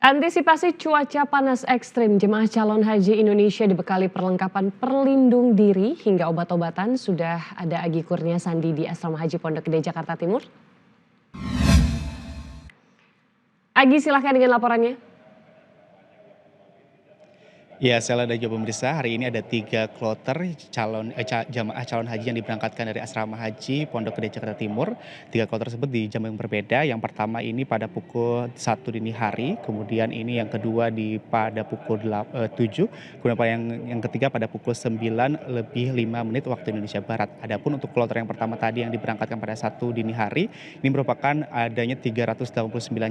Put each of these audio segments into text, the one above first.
Antisipasi cuaca panas ekstrim, jemaah calon haji Indonesia dibekali perlengkapan perlindung diri hingga obat-obatan. Sudah ada Agi Kurnia Sandi di Asrama Haji Pondok Gede, Jakarta Timur. Agi, silahkan dengan laporannya. Ya, Sela dan juga pemirsa, hari ini ada 3 kloter jamaah calon haji yang diberangkatkan dari Asrama Haji Pondok Gede Jakarta Timur. 3 kloter tersebut di jam yang berbeda. Yang pertama ini pada pukul 1 dini hari, kemudian ini yang kedua pada pukul 7, kemudian yang ketiga pada pukul 9 lebih 5 menit waktu Indonesia Barat. Adapun untuk kloter yang pertama tadi yang diberangkatkan pada 1 dini hari, ini merupakan adanya 389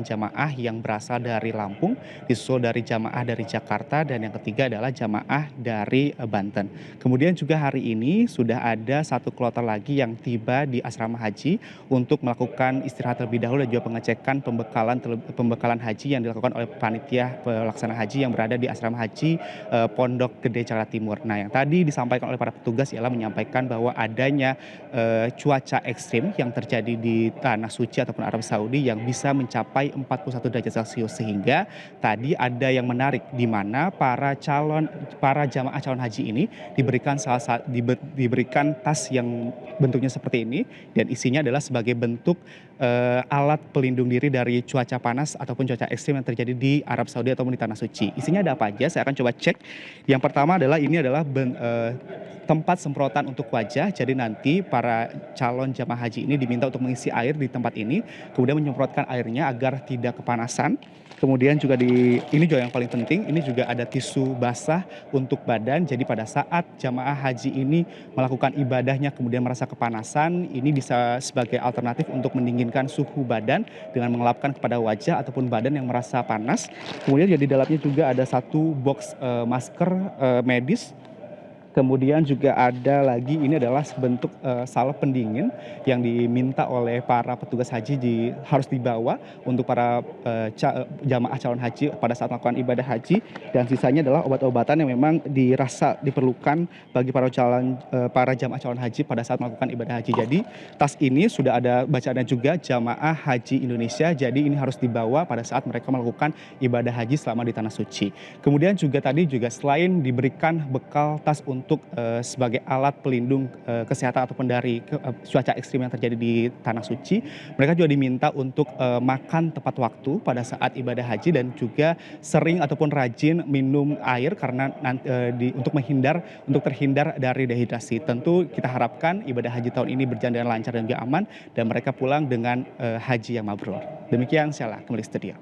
jamaah yang berasal dari Lampung, disusul dari jamaah dari Jakarta, dan yang ketiga adalah jamaah dari Banten. Kemudian juga hari ini sudah ada 1 kloter lagi yang tiba di Asrama Haji untuk melakukan istirahat terlebih dahulu dan juga pengecekan pembekalan haji yang dilakukan oleh panitia pelaksana haji yang berada di Asrama Haji Pondok Gede Jakarta Timur. Nah, yang tadi disampaikan oleh para petugas ialah menyampaikan bahwa adanya cuaca ekstrim yang terjadi di Tanah Suci ataupun Arab Saudi yang bisa mencapai 41 derajat Celcius, sehingga tadi ada yang menarik di mana para jamaah calon haji ini diberikan tas yang bentuknya seperti ini, dan isinya adalah sebagai bentuk alat pelindung diri dari cuaca panas ataupun cuaca ekstrim yang terjadi di Arab Saudi ataupun di Tanah Suci. Isinya ada apa aja? Saya akan coba cek. Yang pertama adalah tempat semprotan untuk wajah. Jadi nanti para calon jamaah haji ini diminta untuk mengisi air di tempat ini, kemudian menyemprotkan airnya agar tidak kepanasan. Kemudian juga ini juga yang paling penting, ini juga ada tisu basah untuk badan. Jadi pada saat jamaah haji ini melakukan ibadahnya kemudian merasa kepanasan, ini bisa sebagai alternatif untuk mendinginkan suhu badan dengan mengelapkan kepada wajah ataupun badan yang merasa panas. Kemudian di dalamnya juga ada 1 box masker medis. Kemudian juga ada lagi, ini adalah bentuk salep pendingin yang diminta oleh para petugas haji harus dibawa untuk para jamaah calon haji pada saat melakukan ibadah haji, dan sisanya adalah obat-obatan yang memang dirasa diperlukan bagi para jamaah calon haji pada saat melakukan ibadah haji. Jadi tas ini sudah ada bacaannya juga, jamaah haji Indonesia, jadi ini harus dibawa pada saat mereka melakukan ibadah haji selama di Tanah Suci. Kemudian juga tadi juga selain diberikan bekal tas untuk sebagai alat pelindung kesehatan ataupun dari cuaca ekstrim yang terjadi di Tanah Suci, mereka juga diminta untuk makan tepat waktu pada saat ibadah haji dan juga sering ataupun rajin minum air karena untuk terhindar dari dehidrasi. Tentu kita harapkan ibadah haji tahun ini berjalan dengan lancar dan juga aman, dan mereka pulang dengan haji yang mabrur. Demikian, Sheila, kembali studio.